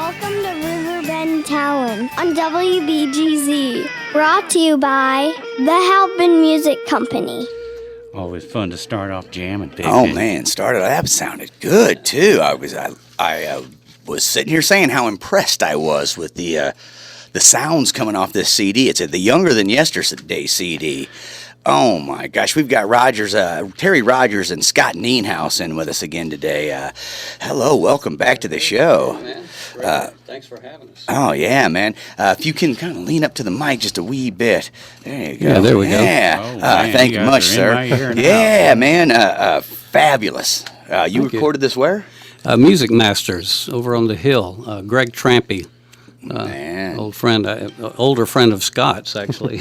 Welcome to Riverbend Talon on WBGZ. Brought to you by the Halpin Music Company. Always fun to start off jamming. Oh man, that sounded good too. I was sitting here saying how impressed I was with the sounds coming off this CD. It's the Younger Than Yesterday CD. Oh my gosh, we've got Terry Rogers and Scott Nienhaus in with us again today. Hello, welcome back to the show. Hey, man. Thanks for having us. Oh yeah, man. If you can kind of lean up to the mic just a wee bit. There you go. Yeah, there we go. Yeah. Oh, man, thank you much, sir. Yeah, man. Fabulous. You recorded this where? Music Masters over on the hill. Greg Trampy. Man. Older friend of Scott's, actually.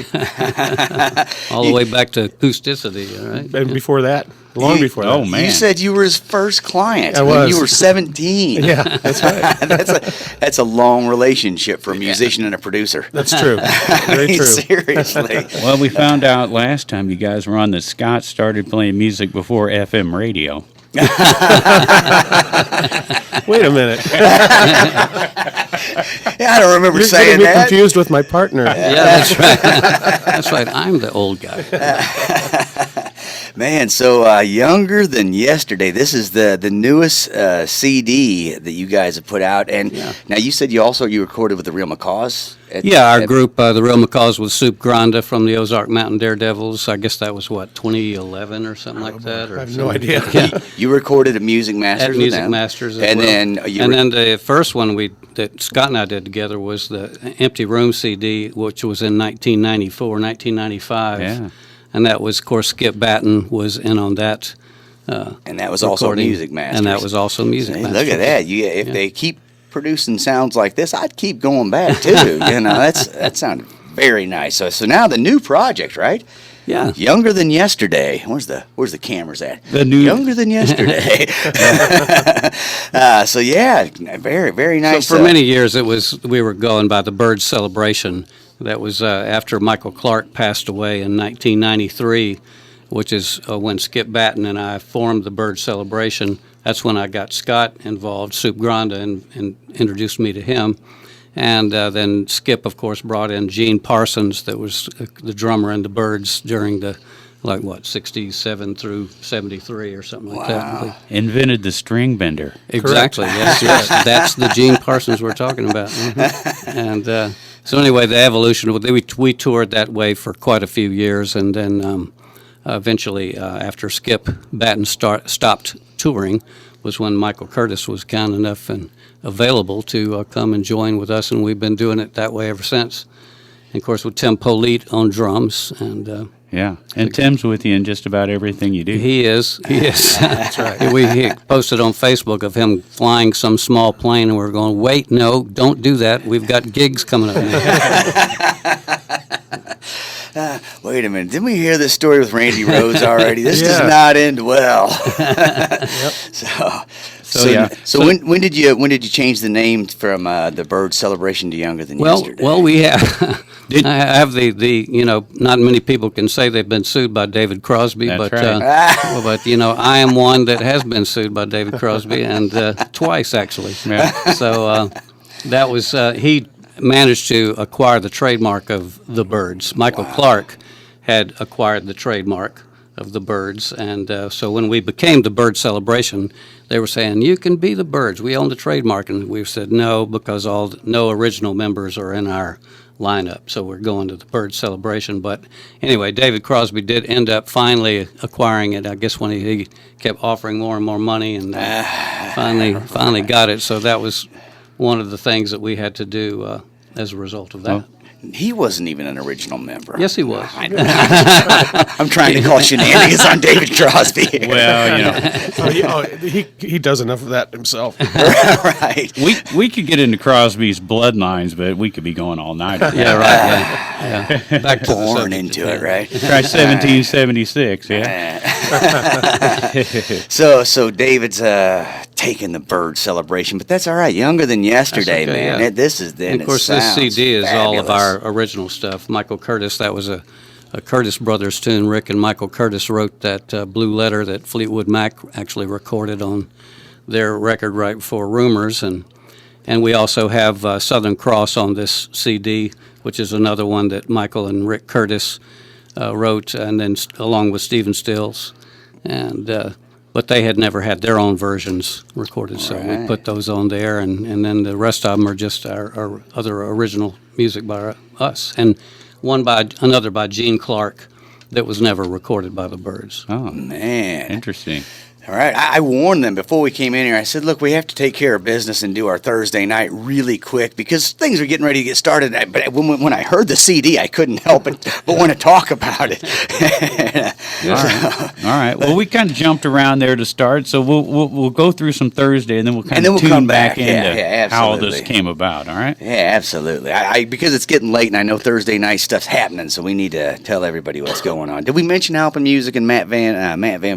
All the way back to acousticity, right? And before that, long before that. Oh, man. You said you were his first client I when was. you were 17. Yeah, that's right. That's a long relationship for a musician and a producer. That's true. Very true. Seriously. Well, we found out last time you guys were on that Scott started playing music before FM radio. Wait a minute. Yeah, I don't remember You're saying getting me that. confused with my partner. Yeah, that's right. That's right. I'm the old guy. Man, so Younger Than Yesterday. This is the newest CD that you guys have put out. And now you said you recorded with the Real Macaws? Our group, the Real Macaws with Soup Granda from the Ozark Mountain Daredevils. I guess that was, 2011 or something like that? Or I have no idea. Yeah. You recorded at Music Masters At with Music them. Masters as and well. Then the first one that Scott and I did together was the Empty Room CD, which was in 1994, 1995. Yeah. And that was, of course, Skip Batten was in on that. and that was also recording. Music Masters. And that was also Music Hey, Masters. look at that. If they keep producing sounds like this, I'd keep going back too. That sounded very nice. So now the new project, right? Yeah. Younger Than Yesterday. Where's the cameras at? The new Younger Than Yesterday. So yeah, very very nice. So for many years, we were going by the Byrds celebration. That was after Michael Clark passed away in 1993, which is when Skip Batten and I formed the Byrds celebration. That's when I got Scott involved, Soup Granda, and introduced me to him. And then Skip, of course, brought in Gene Parsons, that was the drummer in the Byrds during the 67 through 73 or something like that. invented the string bender. Exactly. Yes. That's the Gene Parsons we're talking about. Mm-hmm. And so anyway, the evolution, we toured that way for quite a few years, and then eventually, after Skip Batten stopped touring, was when Michael Curtis was kind enough and available to come and join with us, and we've been doing it that way ever since. And of course, with Tim Politte on drums, and And Tim's with you in just about everything you do. He is. That's right. He posted on Facebook of him flying some small plane, and we're going, wait, no, don't do that. We've got gigs coming up now. Wait a minute. Didn't we hear this story with Randy Rhoads already? This does not end well. So when did you change the name from the Byrds celebration to Younger Than Yesterday? Well, we have. I have not many people can say they've been sued by David Crosby, That's but right. but I am one that has been sued by David Crosby, and twice actually. Yeah. So that was he managed to acquire the trademark of the Byrds. Michael Clark had acquired the trademark of the Byrds, and so when we became the Byrds celebration, they were saying, you can be the Byrds, we own the trademark, and we said no, because no original members are in our lineup, so we're going to the Byrds celebration. But anyway, David Crosby did end up finally acquiring it, I guess, when he kept offering more and more money, and finally got it. So that was one of the things that we had to do as a result of that. He wasn't even an original member. Yes, he was. I'm trying to call shenanigans on David Crosby. Well, He does enough of that himself. Right. we could get into Crosby's bloodlines, but we could be going all night. Yeah, right. Yeah. Back to the Born subject into again. it, right? Try 1776, yeah. So David's taking the Byrds celebration, but that's all right. Younger Than Yesterday, okay, man. yeah. This is then. And of course, this CD is all of our original stuff. Michael Curtis, that was a Curtis Brothers tune. Rick and Michael Curtis wrote that Blue Letter that Fleetwood Mac actually recorded on their record right before Rumors, and And we also have Southern Cross on this CD, which is another one that Michael and Rick Curtis wrote, and then along with Stephen Stills. And but they had never had their own versions recorded, so we put those on there, and then the rest of them are just our other original music by us, and another by Gene Clark that was never recorded by the Byrds. Oh, man. Interesting. All right. I warned them before we came in here. I said, look, we have to take care of business and do our Thursday night really quick because things are getting ready to get started. But when I heard the CD, I couldn't help it but want to talk about it. All right. Well, we kind of jumped around there to start, so we'll go through some Thursday, and then we'll kind of tune come back back. into how all this came about, all right? Yeah, absolutely. Because it's getting late, and I know Thursday night stuff's happening, so we need to tell everybody what's going on. Did we mention Halpin Music and Matt Van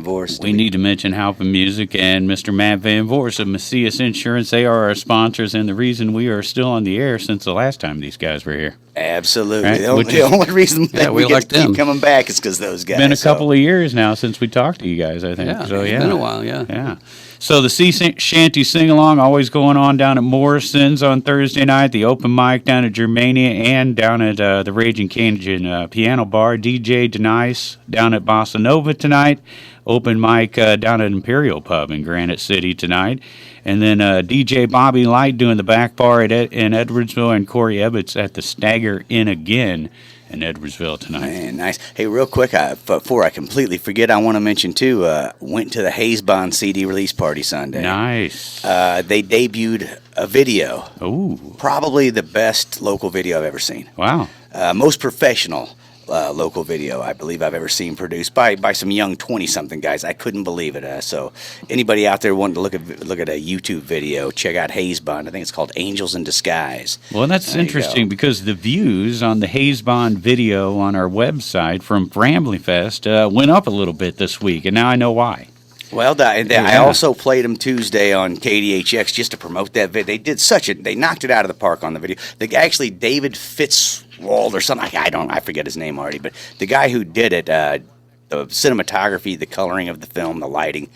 Voorhis? We need to mention Halpin Music and Mr. Matt Van Voorhis of Macias Insurance. They are our sponsors and the reason we are still on the air since the last time these guys were here. Absolutely. Right? The only reason that we like get to keep them. coming back is because those guys. It's been a couple of years now since we talked to you guys, I think. Yeah, So, it's been a while, yeah. Yeah. So the Sea Shanty Sing-Along always going on down at Morrison's on Thursday night, the open mic down at Germania, and down at the Raging Cajun Piano Bar. DJ Denice down at Bossa Nova tonight. Open mic down at Imperial Pub in Granite City tonight. And then DJ Bobby Light doing the back bar in Edwardsville, and Corey Evitts at the Stagger Inn again in Edwardsville tonight. Man, nice. Hey, real quick, before I completely forget, I want to mention, too, went to the Hayes Bond CD release party Sunday. Nice. They debuted a video. Ooh. Probably the best local video I've ever seen. Wow. Most professional local video I believe I've ever seen produced by some young 20-something guys. I couldn't believe it. So anybody out there wanting to look at a YouTube video, check out Hayes Bond. I think it's called Angels in Disguise. Well, that's interesting because the views on the Hayes Bond video on our website from Rambley Fest went up a little bit this week, and now I know why. Well, I also played them Tuesday on KDHX just to promote that video. They did they knocked it out of the park on the video. David Fitzwald or something. I forget his name already, but the guy who did it, the cinematography, the coloring of the film, the lighting,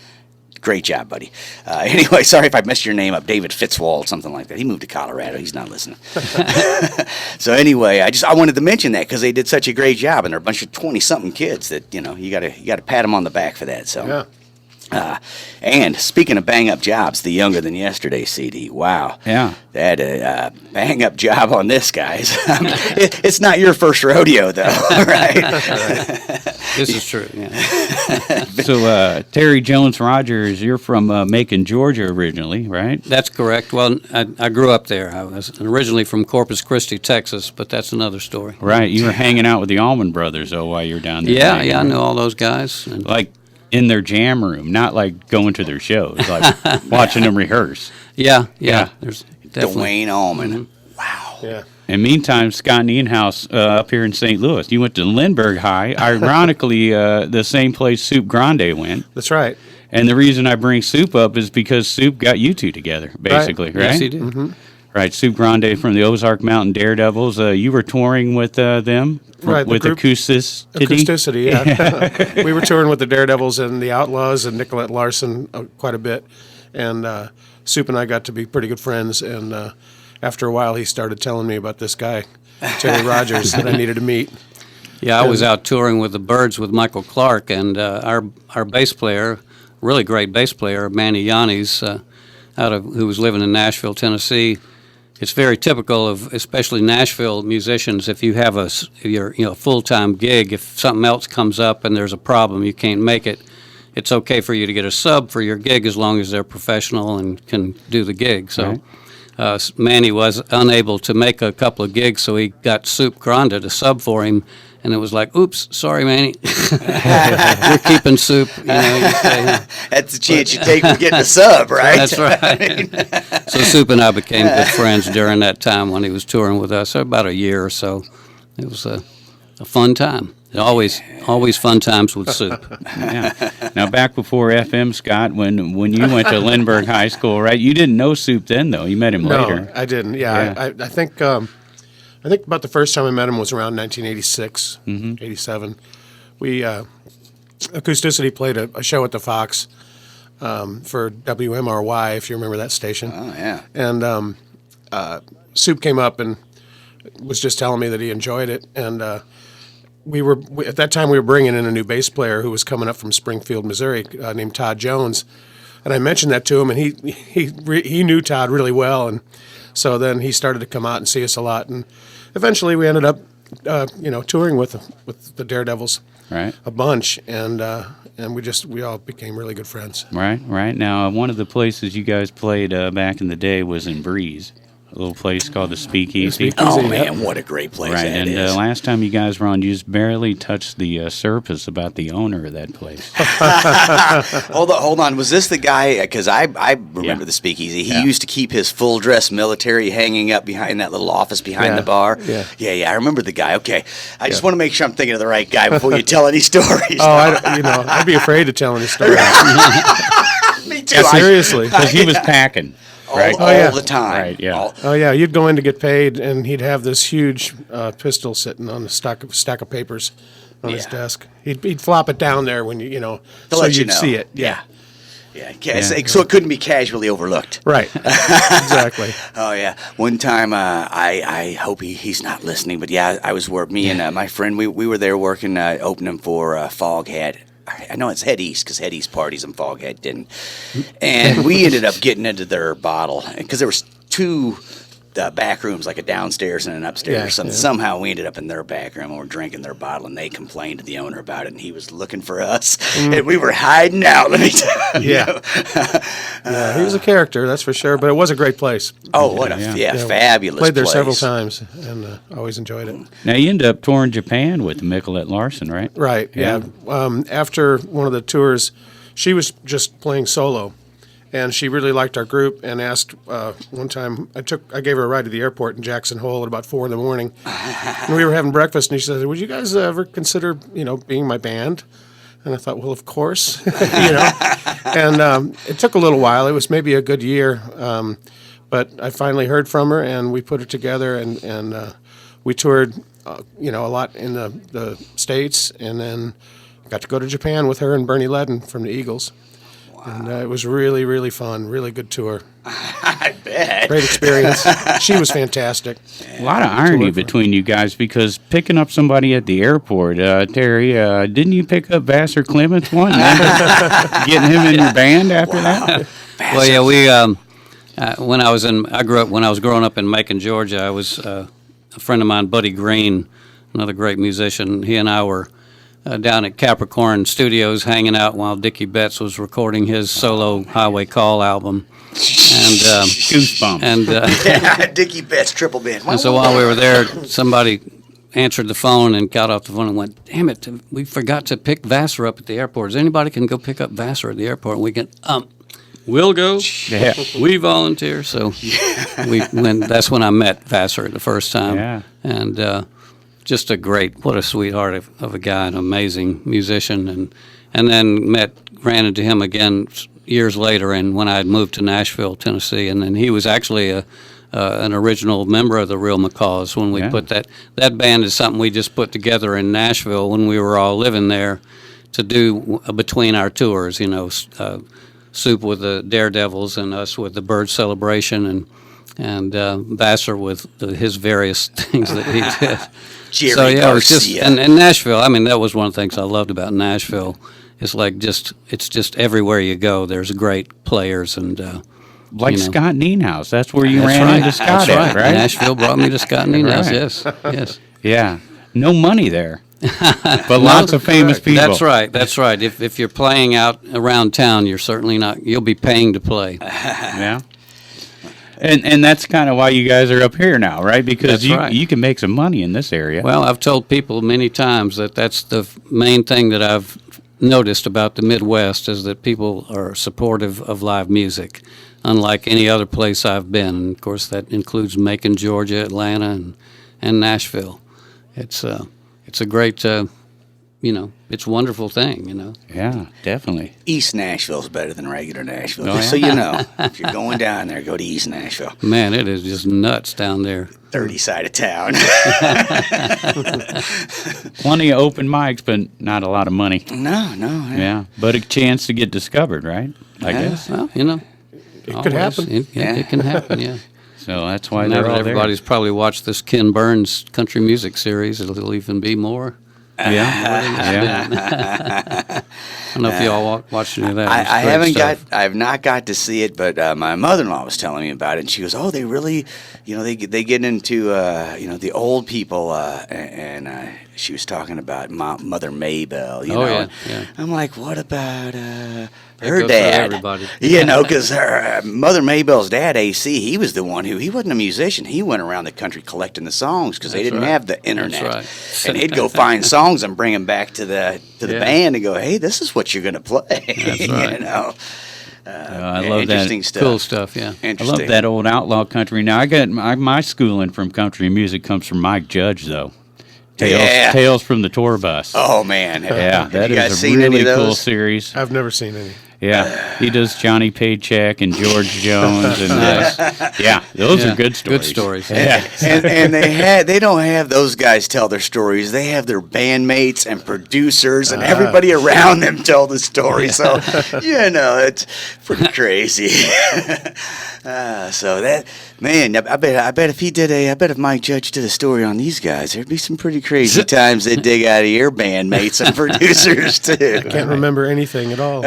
great job, buddy. Anyway, sorry if I messed your name up, David Fitzwald, something like that. He moved to Colorado. He's not listening. So anyway, I wanted to mention that because they did such a great job, and they're a bunch of 20-something kids that you got to pat them on the back for that. So. Yeah. And speaking of bang up jobs, the Younger Than Yesterday CD. Wow. Yeah. That bang up job on this, guys. It's not your first rodeo, though, right? This is true, yeah. So, Terry Jones Rogers, you're from Macon, Georgia originally, right? That's correct. Well, I grew up there. I was originally from Corpus Christi, Texas, but that's another story. Right. You were hanging out with the Allman Brothers, while you were down there. Yeah, I know all those guys. And Like in their jam room, not like going to their shows, like watching them rehearse. Yeah. Yeah. There's definitely. Dwayne Allman. Mm-hmm. Wow. Yeah. And meantime, Scott Nienhaus up here in St. Louis. You went to Lindbergh High. Ironically, the same place Soup Grande went. That's right. And the reason I bring Soup up is because Soup got you two together, basically, right? Yes, he did. Mm-hmm. Right, Soup Grande from the Ozark Mountain Daredevils. You were touring with them, Right, with the group- Acousticity, yeah. We were touring with the Daredevils and the Outlaws and Nicolette Larson quite a bit. And Soup and I got to be pretty good friends. And after a while, he started telling me about this guy, Terry Rogers, that I needed to meet. Yeah, I was out touring with the Byrds with Michael Clark, and our bass player, really great bass player, Manny Yannis, who was living in Nashville, Tennessee. It's very typical of, especially Nashville musicians, if you have a full-time gig, if something else comes up and there's a problem, you can't make it, it's okay for you to get a sub for your gig as long as they're professional and can do the gig. So Manny was unable to make a couple of gigs, so he got Soup Grande to sub for him, and it was like, oops, sorry, Manny. We're keeping Soup. You say. That's the chance you take for getting a sub, right? That's right. So Soup and I became good friends during that time when he was touring with us, about a year or so. It was a fun time. Always fun times with Soup. Yeah. Now, back before FM, Scott, when you went to Lindbergh High School, right? You didn't know Soup then, though. You met him later. No, I didn't. Yeah. I think about the first time I met him was around 1986, 87. We Acousticity played a show at the Fox for WMRY, if you remember that station. Oh, yeah. And Soup came up and was just telling me that he enjoyed it, and at that time we were bringing in a new bass player who was coming up from Springfield, Missouri, named Todd Jones, and I mentioned that to him, and he knew Todd really well, and so then he started to come out and see us a lot, and eventually we ended up, touring with the Daredevils, Right. a bunch, and we all became really good friends. Right. Now, one of the places you guys played back in the day was in Breeze, a little place called the Speakeasy. Oh, man, what a great place Right, that and is. last time you guys were on, you just barely touched the surface about the owner of that place. Hold on. Was this the guy? Because I remember Yeah. the Speakeasy. He Yeah. used to keep his full dress military hanging up behind that little office behind Yeah. the bar. Yeah. I remember the guy. Okay, I just want to make sure I'm thinking of the right guy before you tell any stories. I'd be afraid to tell any story. Me too. Yeah, seriously. Because he was packing, right? All the time. Right, yeah. Oh yeah, you'd go in to get paid, and he'd have this huge pistol sitting on the stack of papers on his Yeah. desk. He'd flop it down there when To so let you you'd know. see it. Yeah. So it couldn't be casually overlooked. Right. Exactly. Oh yeah. One time, I hope he's not listening, but yeah, I was me and my friend, we were there working, opening for Foghat. I know it's Head East because Head East parties and Foghat didn't, and we ended up getting into their bottle because there was two back rooms, like a downstairs and an upstairs. Yeah, or something. yeah. Somehow we ended up in their back room and we're drinking their bottle, and they complained to the owner about it, and he was looking for us, and we were hiding out. Let me tell you. Yeah. Yeah, he was a character, that's for sure. But it was a great place. Oh, what a fabulous Played there place. several times, and always enjoyed it. Now, you ended up touring Japan with Nicolette Larson, right? Right. Yeah. After one of the tours, she was just playing solo, and she really liked our group. And asked one time, I gave her a ride to the airport in Jackson Hole at about 4 a.m, and we were having breakfast, and she said, "Would you guys ever consider, being my band?" And I thought, well, of course, And it took a little while. It was maybe a good year, but I finally heard from her, and we put it together, and we toured, a lot in the States, and then got to go to Japan with her and Bernie Ledden from the Eagles. Wow. And it was really, really fun, really good tour. I bet. Great experience. She was fantastic. A lot of irony between you guys, because picking up somebody at the airport, Terry, didn't you pick up Vassar Clements one? Getting him in your band after that? Well, yeah, we I grew up when I was growing up in Macon, Georgia. I was a friend of mine, Buddy Green, another great musician. He and I were down at Capricorn Studios hanging out while Dickie Betts was recording his solo Highway Call album. And Goosebumps. And Dickie Betts triple band. and so while we were there, somebody answered the phone and got off the phone and went, "Damn it, we forgot to pick Vassar up at the airport. Is anybody can go pick up Vassar at the airport?" And we get, we'll go. Yeah. We volunteer. So that's when I met Vassar the first time. Yeah. And just what a sweetheart of a guy, an amazing musician. And then ran into him again years later, and when I had moved to Nashville, Tennessee, and then he was actually an original member of the Real Macaws when we put that band is something we just put together in Nashville when we were all living there to do between our tours, Soup with the Daredevils and us with the Byrds Celebration, and Vassar with his various things that he did. Jerry So yeah, it was just Garcia. and Nashville. I mean, that was one of the things I loved about Nashville. It's like it's just everywhere you go, there's great players and Like Scott Nienhaus. That's where you that's ran right. into Scott That's at, right? Nashville brought me to Scott Nienhaus. Right. Yes. Yeah. No money there, but lots of famous people. That's right. That's right. If you're playing out around town, you're certainly not. You'll be paying to play. Yeah. And that's kind of why you guys are up here now, right? Because That's right. you can make some money in this area. Well, I've told people many times that that's the main thing that I've noticed about the Midwest is that people are supportive of live music, unlike any other place I've been. And of course, that includes Macon, Georgia, Atlanta, and Nashville. It's a great, it's a wonderful thing, Yeah, definitely. East Nashville's better than regular Nashville. Oh, Just so you know, if you're going down there, go to East Nashville. Man, it is just nuts down there. Dirty side of town. Plenty of open mics, but not a lot of money. No. Yeah, but a chance to get discovered, right? I guess. Well, It could happen. It can happen, yeah. So that's why Now they're that all everybody's probably watched this Ken Burns country music series, it'll even be more. there. Yeah. I don't know if y'all watched any of that. It's I great haven't stuff. I have not got to see it, but my mother-in-law was telling me about it, and she goes, "Oh, they really, they get into the old people," and she was talking about Mother Maybelle. Yeah. I'm like, what about her goes for dad? everybody. Because her Mother Maybelle's dad, AC, he was the one he wasn't a musician. He went around the country collecting the songs because they didn't right. have the internet, That's right. and he'd go find songs and bring them back to the band and go, "Hey, this is what you're going to play." That's right. I love interesting that. stuff. Cool stuff, yeah. I Interesting. love that old outlaw country. Now, I got my schooling from country music comes from Mike Judge, though. Tales from the Tour Bus. Oh man, Yeah, that you guys is a seen any really of cool those? series. I've never seen any. Yeah, he does Johnny Paycheck and George Jones, and those Yeah, are good stories. Good stories. Yeah, and they don't have those guys tell their stories. They have their bandmates and producers and everybody around them tell the story. So it's pretty crazy. So that man, I bet if Mike Judge did a story on these guys, there'd be some pretty crazy times they'd dig out of your bandmates and producers too. Can't remember anything at all.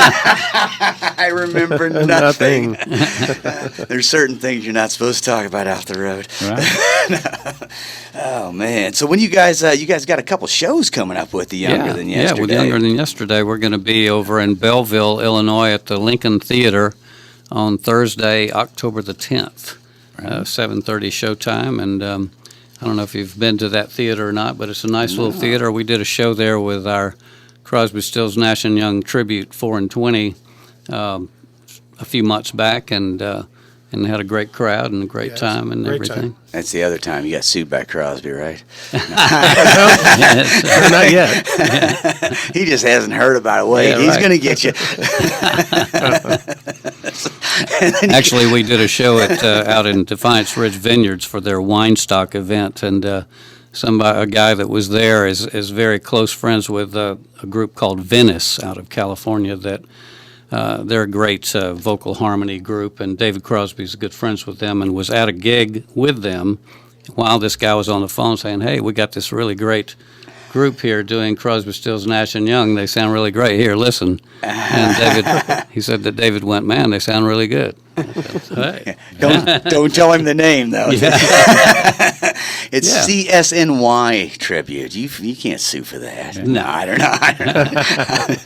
I remember nothing. There's certain things you're not supposed to talk about out the road. right. Oh man! So when you guys got a couple shows coming up with the Younger Than Yesterday. Yeah, with Younger Than Yesterday, we're going to be over in Belleville, Illinois, at the Lincoln Theater on Thursday, October the 10th, 7:30 showtime. And I don't know if you've been to that theater or not, but it's a nice little theater. We did a show there with our Crosby, Stills, Nash and Young tribute 4 and 20 a few months back, and had a great crowd and a great time and great everything. time. That's the other time you got sued by Crosby, right? Not yet. He just hasn't heard about it. Wait, Yeah, he's right. going to get you. Actually, we did a show at out in Defiance Ridge Vineyards for their wine stock event, and a guy that was there is very close friends with a group called Venice out of California. That they're a great vocal harmony group, and David Crosby's good friends with them, and was at a gig with them while this guy was on the phone saying, "Hey, we got this really great group here doing Crosby, Stills, Nash and Young. They sound really great. Here, listen." And he said that David went, "Man, they sound really good." Hey. Don't tell him the name though. It's Yeah. CSNY tribute. You can't sue for that. No. I don't know.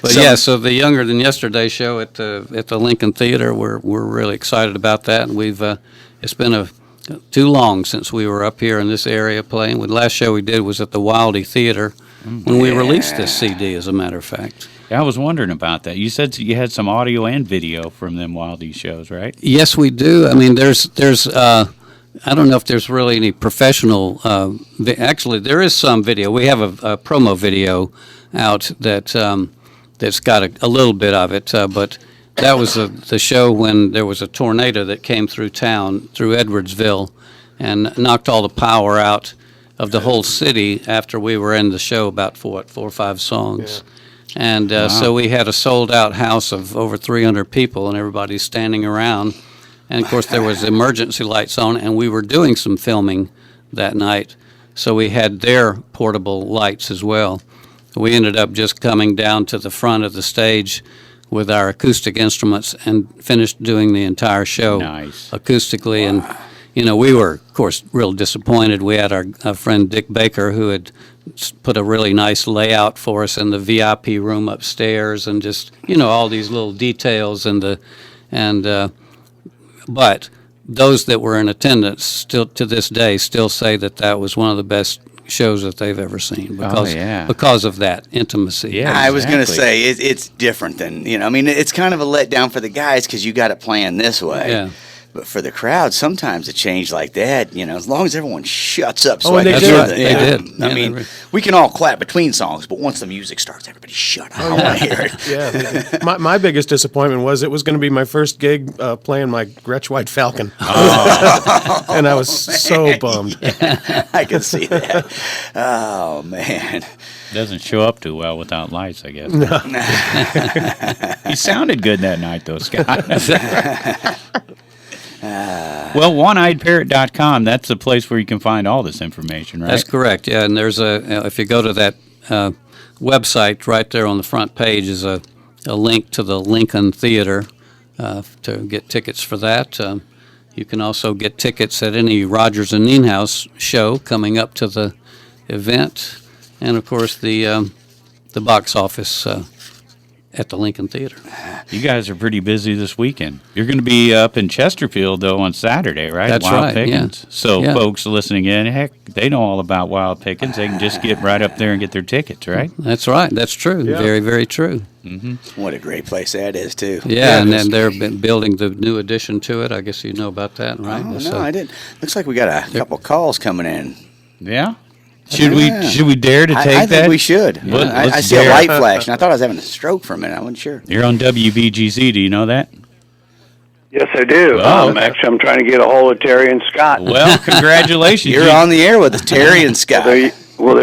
But so the Younger Than Yesterday show at the Lincoln Theater, we're really excited about that, and we've it's been too long since we were up here in this area playing. The last show we did was at the Wildy Theater when we released this CD, as a matter of fact. Yeah, I was wondering about that. You said you had some audio and video from them Wildy shows, right? Yes, we do. I mean, there's I don't know if there's really any professional. Actually, there is some video. We have a promo video out that's got a little bit of it, but that was the show when there was a tornado that came through town, through Edwardsville, and knocked all the power out of the whole city after we were in the show about 4 or 5 songs. Yeah. And so we had a sold-out house of over 300 people, and everybody's standing around. And, of course, there was emergency lights on, and we were doing some filming that night, so we had their portable lights as well. We ended up just coming down to the front of the stage with our acoustic instruments and finished doing the entire show acoustically. Wow. And, we were, of course, real disappointed. We had our friend Dick Baker, who had put a really nice layout for us in the VIP room upstairs, and just, all these little details but those that were in attendance still to this day still say that was one of the best shows that they've ever seen because of that intimacy. Yeah, I was going to say it's different than it's kind of a letdown for the guys because you got it playing this way. Yeah. But for the crowd, sometimes a change like that, as long as everyone shuts up. Oh, and they did. They did. I mean, we can all clap between songs, but once the music starts, everybody shut up. I want to hear it. Yeah, they did. My biggest disappointment was it was going to be my first gig playing my Gretsch White Falcon. Oh. And I was so bummed. Yeah, I can see that. Oh, man. Doesn't show up too well without lights, I guess. No. He sounded good that night, though, Scott. Well, oneeyedparrot.com, that's the place where you can find all this information, right? That's correct, yeah. And there's if you go to that website, right there on the front page is a link to the Lincoln Theater to get tickets for that. You can also get tickets at any Rogers and Nienhaus show coming up to the event. And, of course, the box office at the Lincoln Theater. You guys are pretty busy this weekend. You're going to be up in Chesterfield, though, on Saturday, right? That's Wild right, Pickings. yeah. So Yeah. folks listening in, heck, they know all about Wild Pickings. They can just get right up there and get their tickets, right? That's right. That's true. Yeah. Very, very true. What a great place that is, too. Yeah, and it is. then they're building the new addition to it. I guess you know about that, right? Oh, So- no, I didn't. Looks like we got a couple calls coming in. Yeah. Should we dare to take I that? think we should. Let- I let's see a dare. light flash, and I thought I was having a stroke for a minute. I wasn't sure. You're on WBGZ. Do you know that? Yes, I do. Oh, okay. Actually, I'm trying to get a hold of Terry and Scott. Well, congratulations. You're on the air with Terry and Scott. There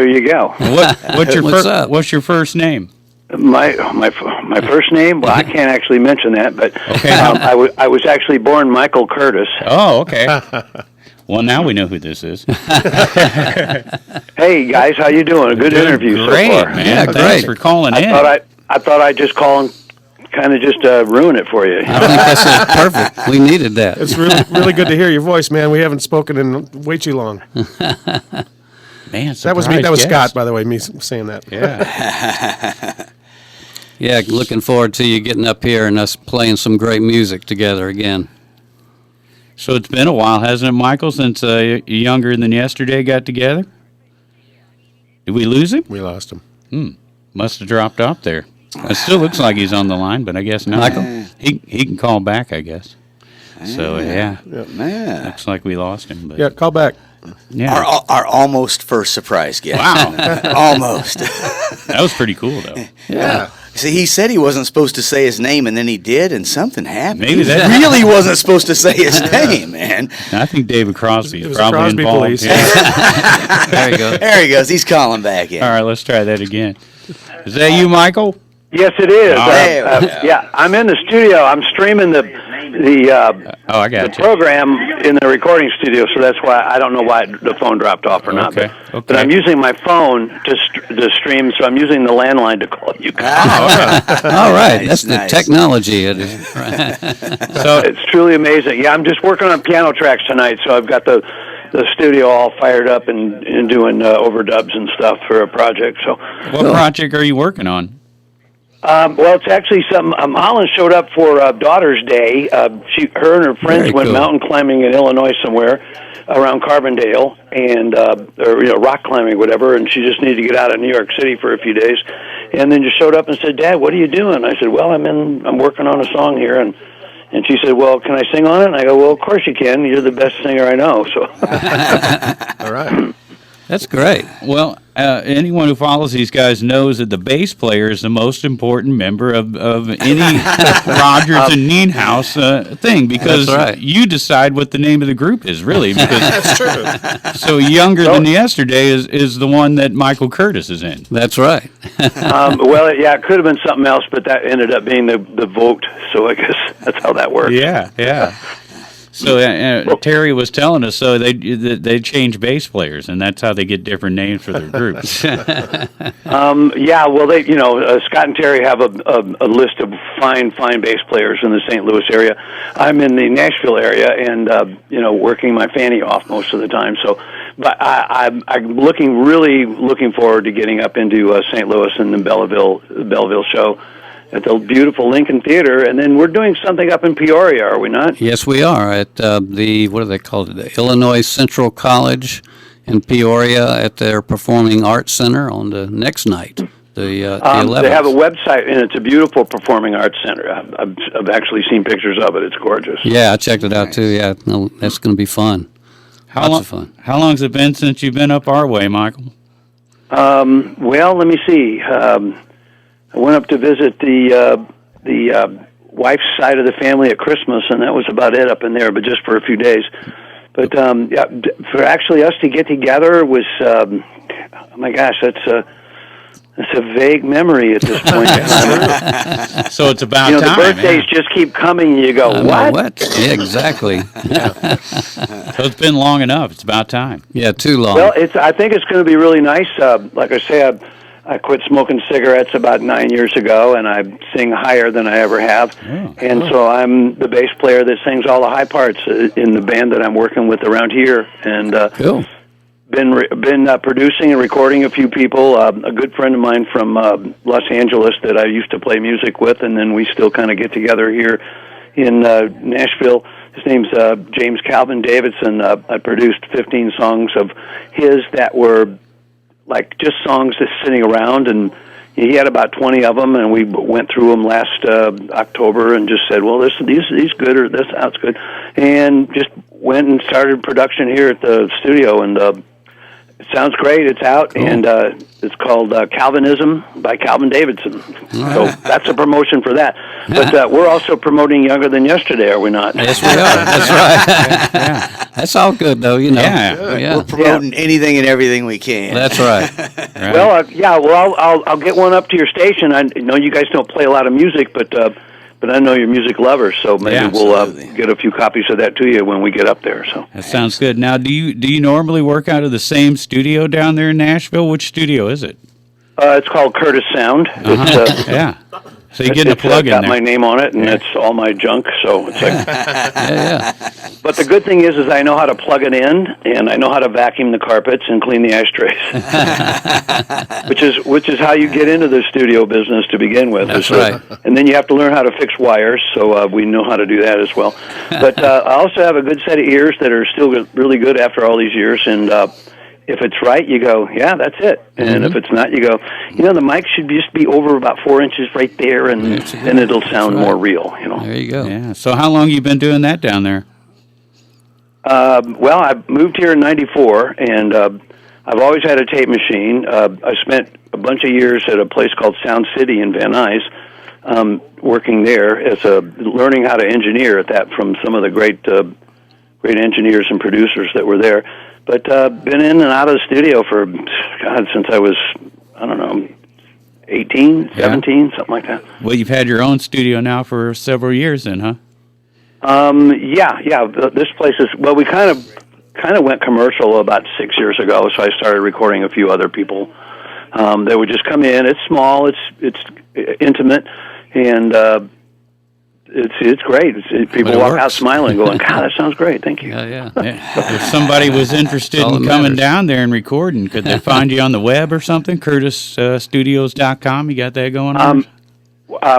you go. What's your What's up? What's your first name? My first name. Well, I can't actually mention that, but Okay. I was actually born Michael Curtis. Oh, okay. Well, now we know who this is. Hey guys, how you doing? A good interview Great, so far. man. Yeah, Thanks great. for calling in. I thought I'd just call and kind of just ruin it for you. I think that's perfect. We needed that. It's really good to hear your voice, man. We haven't spoken in way too long. Man, That was me. That was surprise Scott, by the way, me saying that. guest. Yeah. Yeah, looking forward to you getting up here and us playing some great music together again. So it's been a while, hasn't it, Michael, since Younger Than Yesterday got together? Did we lose him? We lost him. Must have dropped off there. It still looks like he's on the line, but I guess not. Michael? He can call back, I guess. So, yeah. Man. Looks like we lost him. But Yeah, call back. yeah. Our almost first surprise guest. Wow. Almost. That was pretty cool, though. Yeah. See, he said he wasn't supposed to say his name, and then he did, and something happened. Maybe he that- really wasn't supposed to say his name, man. I think David Crosby It is was probably Crosby involved. police. Yeah. There you go. There he goes. He's calling back in. All right, let's try that again. Is that you, Michael? Yes, it is. All right. Yeah, I'm in the studio. I'm streaming the Oh, I got you. program in the recording studio, so that's why I don't know why the phone dropped off or not. Okay, But okay. I'm using my phone to stream, so I'm using the landline to call you guys. All right, Nice, that's the nice. technology. It is. So, It's truly amazing. Yeah, I'm just working on piano tracks tonight, so I've got the studio all fired up and doing overdubs and stuff for a project. So, what project are you working on? well, it's actually something. Holland showed up for Daughter's Day. Her and her friends Very went cool. mountain climbing in Illinois somewhere around Carbondale, and or rock climbing, whatever. And she just needed to get out of New York City for a few days, and then just showed up and said, "Dad, what are you doing?" I said, "Well, I'm working on a song here." And she said, "Well, can I sing on it?" And I go, "Well, of course you can. You're the best singer I know." So. All right. That's great. Well, anyone who follows these guys knows that the bass player is the most important member of any Rogers and Nienhaus thing, because That's right. you decide what the name of the group is, really. Because That's true. so Younger Than Yesterday is the one that Michael Curtis is in. That's right. Well, it could have been something else, but that ended up being the vote. So I guess that's how that worked. Yeah, yeah. So Terry was telling us, so they change bass players, and that's how they get different names for their groups. Yeah, well, they, Scott and Terry have a list of fine bass players in the St. Louis area. I'm in the Nashville area, and working my fanny off most of the time. So, but I'm really looking forward to getting up into St. Louis and the Belleville show at the beautiful Lincoln Theater, and then we're doing something up in Peoria, are we not? Yes, we are at the, what do they call it, the Illinois Central College in Peoria at their Performing Arts Center on the next night, the 11th. They have a website, and it's a beautiful performing arts center. I've actually seen pictures of it. It's gorgeous. Yeah, I checked it out too. Yeah, no, that's going to be fun. Lots of fun. How long has it been since you've been up our way, Michael? Well, let me see. I went up to visit the wife's side of the family at Christmas, and that was about it up in there, but just for a few days. But for actually us to get together was, oh my gosh, It's a vague memory at this point in time. So it's about The time. birthdays just keep coming, and you go, what? Yeah, exactly. So it's been long enough. It's about time. Yeah, too long. Well, I think it's going to be really nice. Like I say, I quit smoking cigarettes about 9 years ago, and I sing higher than I ever have. Oh. And so I'm the bass player that sings all the high parts in the band that I'm working with around here. And Cool. been producing and recording a few people. A good friend of mine from Los Angeles that I used to play music with, and then we still kind of get together here in Nashville. His name's James Calvin Davidson. I produced 15 songs of his that were like just songs just sitting around, and he had about 20 of them, and we went through them last October and just said, well, these good, or this sounds good, and just went and started production here at the studio, and it sounds great. It's out, and it's called Calvinism by Calvin Davidson. So that's a promotion for that. But we're also promoting Younger Than Yesterday, are we not? Yes, we are. That's right. Yeah. That's all good, though, Yeah. Yeah. We're promoting anything and everything we can. That's right. Right. Well, I'll get one up to your station. I know you guys don't play a lot of music, but I know you're music lovers, so maybe we'll get a few copies of that to you when we get up there. So That sounds good. Now, do you normally work out of the same studio down there in Nashville? Which studio is it? it's called Curtis Sound. It's, Yeah. So you get a plug in got there. my name on it, and it's all my junk. So it's like, Yeah. but the good thing is I know how to plug it in, and I know how to vacuum the carpets and clean the ashtrays, which is how you get into the studio business to begin with. That's right. And then you have to learn how to fix wires. So we know how to do that as well. But I also have a good set of ears that are still really good after all these years, and. If it's right, you go, yeah, that's it. And if it's not, you go, the mic should just be over about 4 inches right there, and then it'll sound more real, There you go. Yeah. So how long you been doing that down there? Well, I moved here in '94, and I've always had a tape machine. I spent a bunch of years at a place called Sound City in Van Nuys, working there as learning how to engineer at that from some of the great engineers and producers that were there. But been in and out of the studio for, since I was, 18, 17, something like that. Well, you've had your own studio now for several years then, huh? Yeah. This place is, well, we kind of went commercial about 6 years ago, so I started recording a few other people. They would just come in. It's small, it's intimate, and it's great. People walk out smiling, going, God, that sounds great. Thank you. Yeah. If somebody was interested in coming down there and recording, could they find you on the web or something? CurtisStudios.com. You got that going on?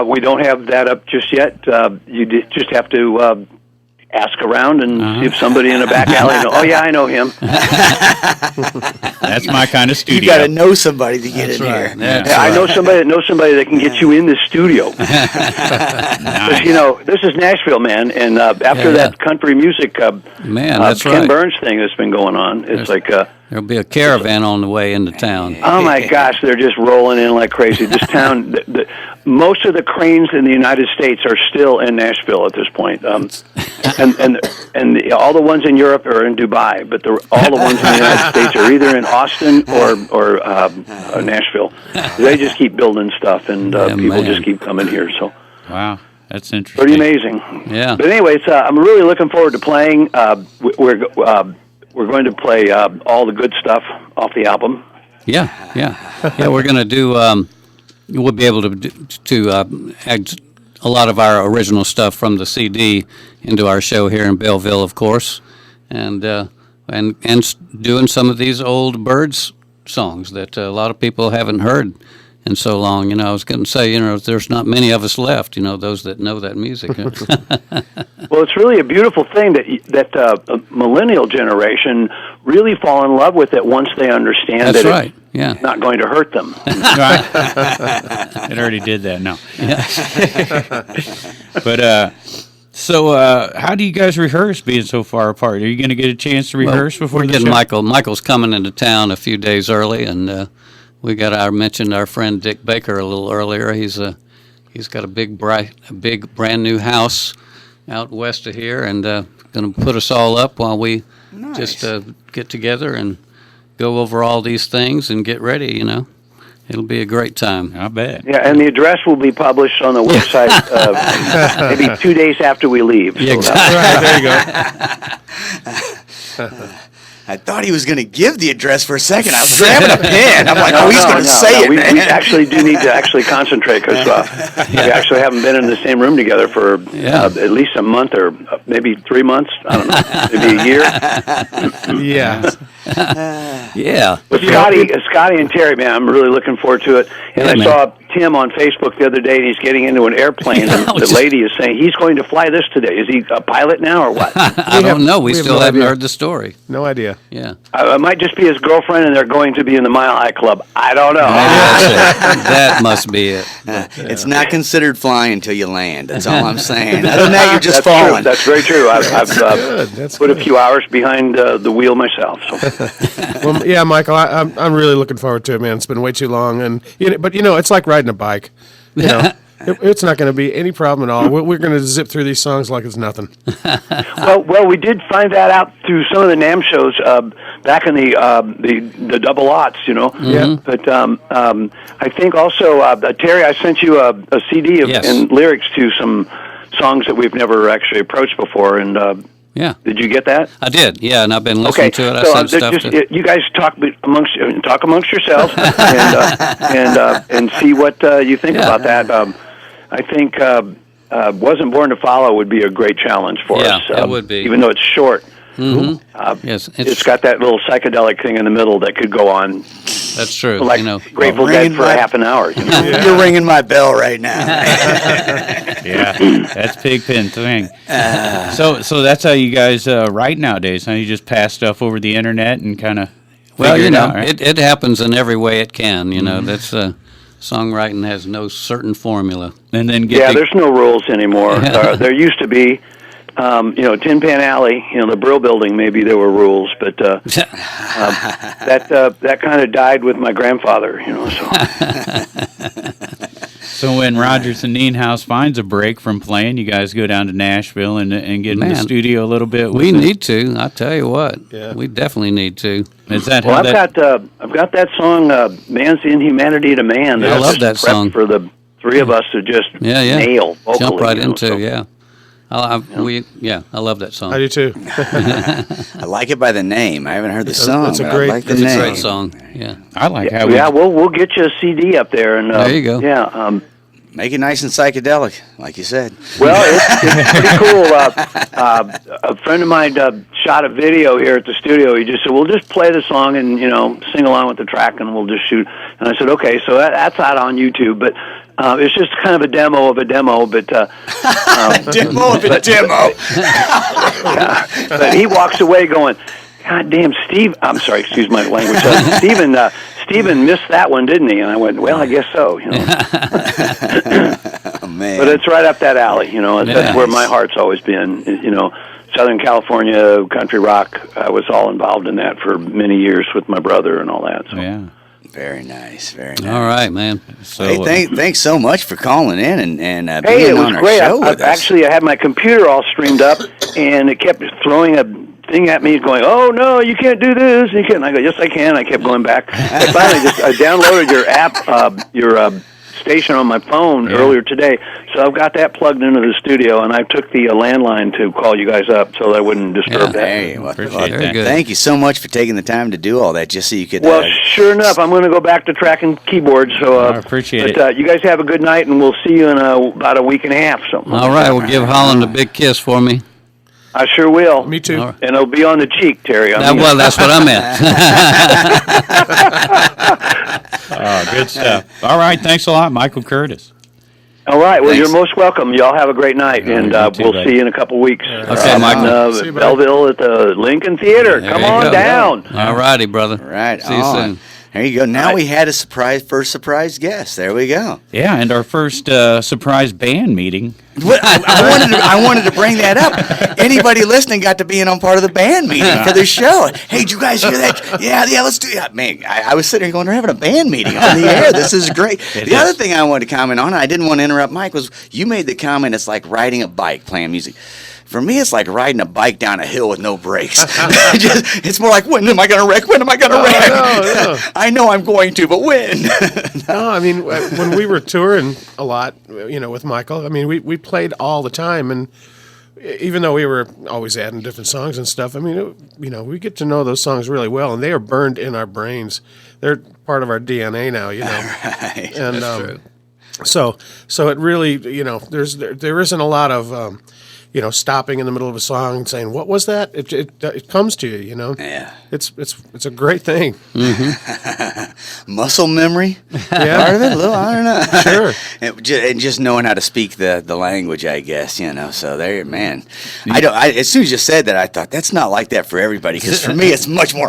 We don't have that up just yet. You just have to ask around and see if somebody in a back alley knows. Oh, yeah, I know him. That's my kind of studio. You got to know somebody to get in here. Yeah, I know somebody that can get you in the studio. Nice. This is Nashville, man, and after that country music, that's Ken right. Burns thing that's been going on, it's like... There'll be a caravan on the way into town. Oh my gosh, they're just rolling in like crazy. This town, most of the cranes in the United States are still in Nashville at this point, and all the ones in Europe are in Dubai, but all the ones in the United States are either in Austin or Nashville. They just keep building stuff, and people just keep coming here. So wow, that's interesting. Pretty amazing. Yeah. But anyways, I'm really looking forward to playing. We're going to play all the good stuff off the album. Yeah. We're going to do. We'll be able to add a lot of our original stuff from the CD into our show here in Belleville, of course, and doing some of these old Byrds songs that a lot of people haven't heard in so long. I was going to say, there's not many of us left. Those that know that music. Well, it's really a beautiful thing that a millennial generation really fall in love with it once they understand That's right. It's not going to hurt them. Right. It already did that. No. But so how do you guys rehearse being so far apart? Are you going to get a chance to rehearse before we're the getting show? Michael. Michael's coming into town a few days early, and we mentioned our friend Dick Baker a little earlier. He's got a big brand new house out west of here, and going to put us all up while we just get together and go over all these things and get ready. It'll be a great time. I bet. Yeah, and the address will be published on the website maybe 2 days after we leave. Yeah, So exactly. There you go. I thought he was going to give the address for a second. I was grabbing a pen. I'm like, he's going to say it, we man. actually do need to actually concentrate because we actually haven't been in the same room together for at least a month or maybe 3 months. I don't know, maybe a year. Yeah. But Scotty and Terry, man, I'm really looking forward to it. And I saw Tim on Facebook the other day, and he's getting into an airplane, and the lady is saying he's going to fly this today. Is he a pilot now or what? I don't know. We still haven't heard the story. No idea. Yeah. It might just be his girlfriend, and they're going to be in the Mile High Club. I don't know. That must be it. It's not considered flying until you land. That's all I'm saying. Other than that, you're just falling. That's very true. I've put a few hours behind the wheel myself. So. Well, yeah, Michael, I'm really looking forward to it, man. It's been way too long, and but it's like riding a bike. You know, it's not going to be any problem at all. We're going to zip through these songs like it's nothing. Well, we did find that out through some of the NAMM shows back in the double aughts, you know. Yeah. But I think also Terry, I sent you a CD and lyrics to some songs that we've never actually approached before, and. Yeah. Did you get that? I did. Yeah, and I've been listening to it. I sent stuff to you guys talk amongst yourselves and see what you think about that. I think "Wasn't Born to Follow" would be a great challenge for us. Yeah, it would be. Even though it's short. Mm-hmm. Yes, it's got that little psychedelic thing in the middle that could go on. That's true. Like Grateful Dead for half an hour. You know? You're ringing my bell right now. Yeah, that's Pigpen thing. So that's how you guys write nowadays, huh? You just pass stuff over the internet and kind of figure it out, right? it happens in every way it can. You know, that's songwriting has no certain formula. And then there's no rules anymore. There used to be. Tin Pan Alley, the Brill Building, maybe there were rules, but that kind of died with my grandfather, So when Rogers and Nienhaus finds a break from playing, you guys go down to Nashville and get in the studio a little bit. We need to. I tell you what, we definitely need to. Is that I've got that song, "Man's Inhumanity to Man." I love that song for the three of us to just nail vocally. Jump right into. I love that song. I do too. I like it by the name. I haven't heard the song. It's a great song. Yeah, I like how. We'll get you a CD up there, and there you go. Yeah. Make it nice and psychedelic, like you said. Well, it's pretty cool. A friend of mine shot a video here at the studio. He just said, "We'll just play the song and sing along with the track, and we'll just shoot." And I said, "Okay." So that's out on YouTube, but it's just kind of a demo of a demo. But demo of a demo. But he walks away going, "God damn, Steve!" I'm sorry, excuse my language. Steven missed that one, didn't he? And I went, "Well, I guess so." Oh, man. But it's right up that alley. That's where my heart's always been. Southern California country rock. I was all involved in that for many years with my brother and all that. So. Yeah. Very nice, very nice. All right, man. So, hey, thanks so much for calling in and being it was on our great. show with us. Actually, I had my computer all streamed up, and it kept throwing a thing at me, going, "Oh no, you can't do this." You can't. And I go, "Yes, I can." I kept going back. I finally I downloaded your app, your station on my phone earlier today, so I've got that plugged into the studio, and I took the landline to call you guys up so that I wouldn't disturb that. Hey, Appreciate that. Thank you so much for taking the time to do all that, just so you could. Well, sure enough, I'm going to go back to tracking keyboards. So I appreciate it. You guys have a good night, and we'll see you in about a week and a half. Something. All right, well, give Holland a big kiss for me. I sure will. Me too. And it'll be on the cheek, Terry. Well, that's what I meant. Oh, good stuff. All right, thanks a lot, Michael Curtis. All right, well, Thanks. You're most welcome. Y'all have a great night, and we'll see you in a couple weeks. Okay, Michael. See you, buddy. Belleville at the Lincoln Theater. There Come you on go. down. All righty, brother. Right. See you soon. There you go. Now we had a first surprise guest. There we go. Yeah, and our first surprise band meeting. I wanted to bring that up. Anybody listening got to be in on part of the band meeting for the show. Hey, did you guys hear that? Yeah, let's do it. Man, I was sitting here going, we're having a band meeting on the air. This is great. The other thing I wanted to comment on, I didn't want to interrupt Mike, was you made the comment it's like riding a bike, playing music. For me, it's like riding a bike down a hill with no brakes. It's more like, when am I going to wreck? When am I going to wreck? No. I know I'm going to, but when? No, I mean, when we were touring a lot, with Michael, I mean, we played all the time, and even though we were always adding different songs and stuff, I mean, we get to know those songs really well, and they are burned in our brains. They're part of our DNA now, Right. And That's true. So it really, there isn't a lot of, stopping in the middle of a song and saying, "What was that?" It comes to you, Yeah. It's a great thing. Muscle memory, Yeah. part of it. A little, I don't know. Sure. And just knowing how to speak the language, I guess. So there, man. As soon as you said that, I thought that's not like that for everybody. Because for me, it's much more.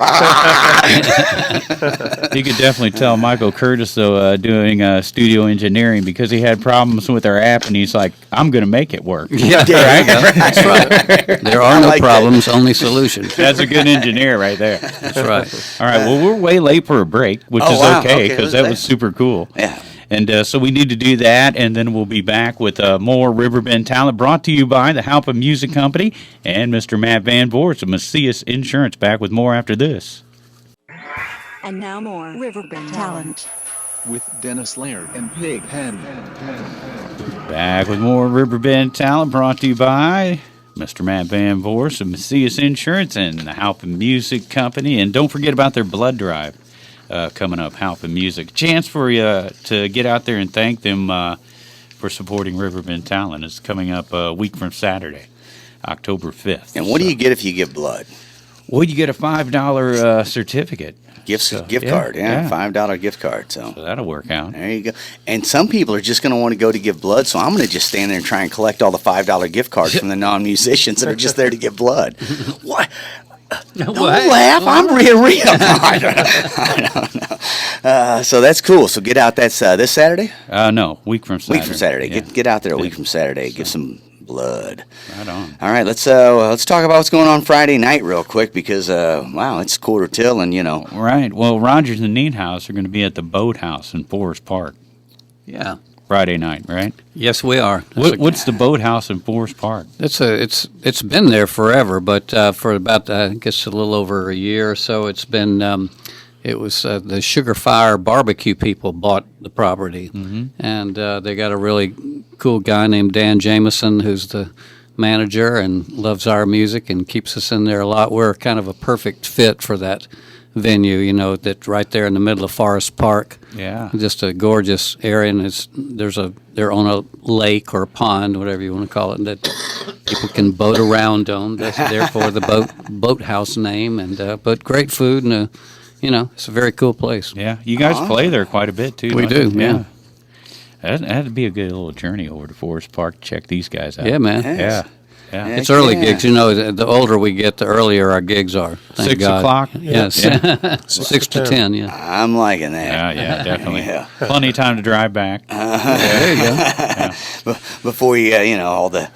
You could definitely tell Michael Curtis, though, doing studio engineering, because he had problems with our app, and he's like, "I'm going to make it work." Yeah, right. That's right. There are no like problems, only solutions. That's a good engineer right there. That's right. All right, well, we're way late for a break, which Oh, is wow. okay, Okay, because let's that was super cool. Yeah. And so we need to do that, and then we'll be back with more Riverbend talent brought to you by the Halpin Music Company and Mr. Matt Van Voorhis of Macias Insurance. Back with more after this. And now more Riverbend talent. With Dennis Laird and Pig Pen. Back with more Riverbend talent brought to you by Mr. Matt Van Voorhis of Macias Insurance and the Halpin Music Company. And don't forget about their blood drive coming up, Halpin Music. Chance for you to get out there and thank them for supporting Riverbend talent. It's coming up a week from Saturday, October 5th. And what do you get if you give blood? Well, you get a $5 certificate. Gift yeah, card, yeah. $5 gift card. So So that'll work out. there you go. And some people are just going to want to go to give blood, so I'm going to just stand there and try and collect all the $5 gift cards from the non-musicians that are just there to give blood. What? Don't laugh. I'm real. I don't know. So that's cool. So get out. That's this Saturday? No, week from Saturday. Week from Saturday. Yeah. Get out there a week from Saturday. Give some blood. Right on. All right, let's talk about what's going on Friday night real quick because wow, it's quarter till and Right. Well, Rogers and Nienhaus are going to be at the Boathouse in Forest Park Yeah. Friday night, right? Yes, we are. What's the Boathouse in Forest Park? It's been there forever, but for about I guess a little over a year or so, it's been. It was the Sugar Fire barbecue people bought the property, and they got a really cool guy named Dan Jameson who's the manager and loves our music and keeps us in there a lot. We're kind of a perfect fit for that venue, that right there in the middle of Forest Park. Yeah. Just a gorgeous area, and they're on a lake or a pond, whatever you want to call it, that people can boat around on. That's therefore the boathouse name, and but great food and it's a very cool place. Yeah. You guys play there quite a bit, too. We don't do, you? yeah. That had to be a good little journey over to Forest Park to check these guys out. Yeah, man. Yeah. Yeah. It's early Yeah. gigs. The older we get, the earlier our gigs are. Thank 6 God. o'clock? Yes. Yeah. 6 to 10, yeah. I'm liking that. Yeah, definitely. Yeah. Plenty of time to drive back. There you go. Before you all the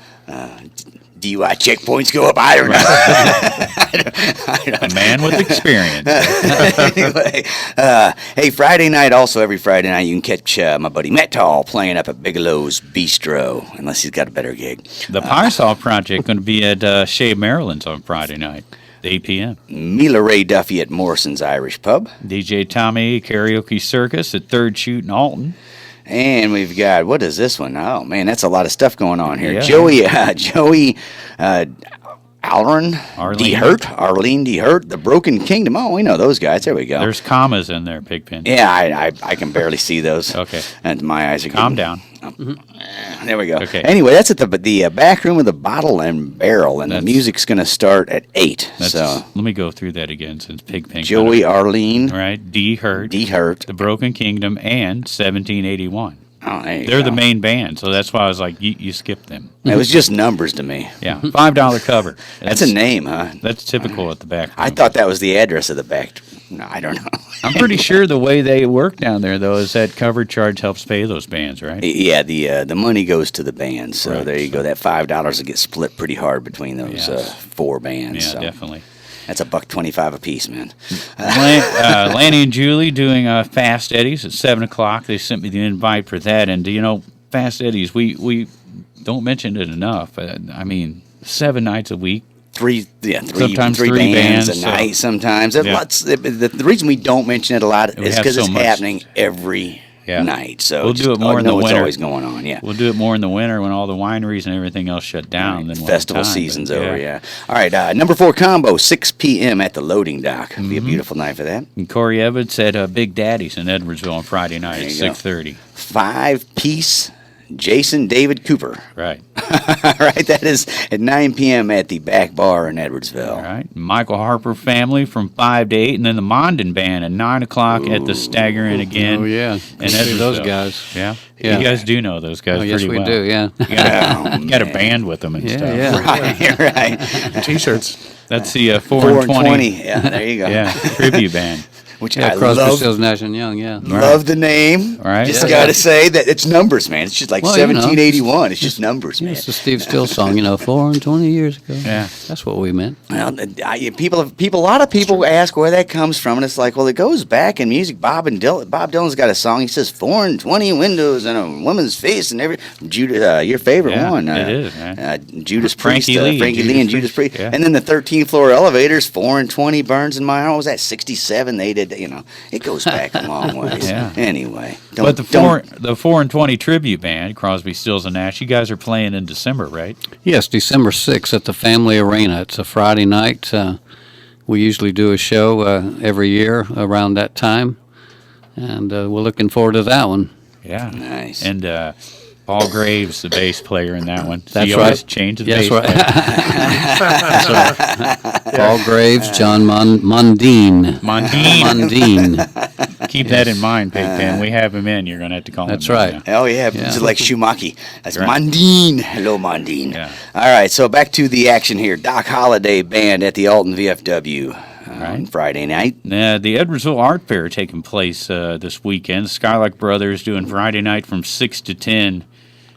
DUI checkpoints go up, I don't know. A man with experience. Anyway, hey, Friday night, also every Friday night, you can catch my buddy Matt Taul playing up at Bigelos Bistro, unless he's got a better gig. The Piasa Project going to be at Chez, Marilyns on Friday night, 8 p.m. Mila Ray Duffey at Morrison's Irish Pub. DJ Tommy Karaoke Circus at Third Shoot in Alton. And we've got, what is this one? Oh, man, that's a lot of stuff going on here. Yeah. Joey Arlene D. Hurt, The Broken Kingdom. Oh, we know those guys. There we go. There's commas in there, Pigpen. Yeah, I can barely see those. Okay. And my eyes are Calm getting- down. There we go. Okay. Anyway, that's at the back room of the Bottle and Barrel, and the music's going to start at 8. So Let me go through that again since Pigpen. Joey Arlene, Right, D. Hurt, The Broken Kingdom, and 1781. Oh, there you They're go. the main band, so that's why I was like, you skipped them. It was just numbers to me. Yeah, $5 cover. That's a name, huh? That's typical at the back room. I thought that was the address of the back. No, I don't know. I'm pretty sure the way they work down there, though, is that cover charge helps pay those bands, right? Yeah, the money goes to the band, so Right. there you go. That $5 will get split pretty hard between those Yes. 4 bands. Yeah, so definitely. That's $1.25 a piece, man. Lanny and Julie doing Fast Eddies at 7 o'clock. They sent me the invite for that. And, Fast Eddies, we don't mention it enough. I mean, 7 nights a week. Sometimes three bands a night. Sometimes the reason we don't mention it a lot is because it's happening every night. So we'll do it more in the winter. It's always going on. Yeah, we'll do it more in the winter when all the wineries and everything else shut down. Then festival season's over. Yeah. All right. Number 4 combo, 6 p.m. at the loading dock. It'll be a beautiful night for that. And Corey Evitts at Big Daddy's in Edwardsville on Friday night at 6:30. 5-piece. Jason David Cooper. Right. Right, that is at 9 p.m. at the Back Bar in Edwardsville. All right. Michael Harper family from 5 to 8, and then the Mondin Band at 9 o'clock at the Stagger Inn again. Oh, yeah. And those guys. Yeah. You guys do know those guys pretty well. Yes, we do, yeah. You got a band with them and stuff. Yeah. Right. T-shirts. That's the 4 and 20. Yeah, there you go. Yeah, tribute band. Which I Crosby, love. Stills, Nash and Young, Love the name. Right. Just got to say that it's numbers, man. It's just like 1781. It's just numbers, man. It's the Steve Stills song, 4 and 20 years ago. Yeah. That's what we meant. Well, a lot of people ask where that comes from, and it's like, well, it goes back in music. Bob Dylan's got a song. He says 4 and 20 windows and a woman's face and every. Judas, your favorite one. It is, man. Judas Priest, Frankie Lee and Judas Priest. Yeah. And then the 13th floor elevators, 4 and 20 Byrds and Meyer. What was that? 67. They did, It goes back a long ways. Yeah. Anyway. But the 4 and 20 tribute band, Crosby, Stills, and Nash, you guys are playing in December, right? Yes, December 6th at the Family Arena. It's a Friday night. We usually do a show every year around that time, and we're looking forward to that one. Yeah. Nice. And Paul Graves, the bass player in that one. That's he right. always changes the bass player. That's right. Paul Graves, John Mundine. Keep that in mind, Pigpen. We have him in. You're going to have to call him. That's right. Oh, yeah. It's like Shumaki. That's right. Mondine. Hello, Mondine. Yeah. All right, so back to the action here. Doc Holliday Band at the Alton VFW on Friday night. The Edwardsville Art Fair taking place this weekend. Skylark Brothers doing Friday night from 6 to 10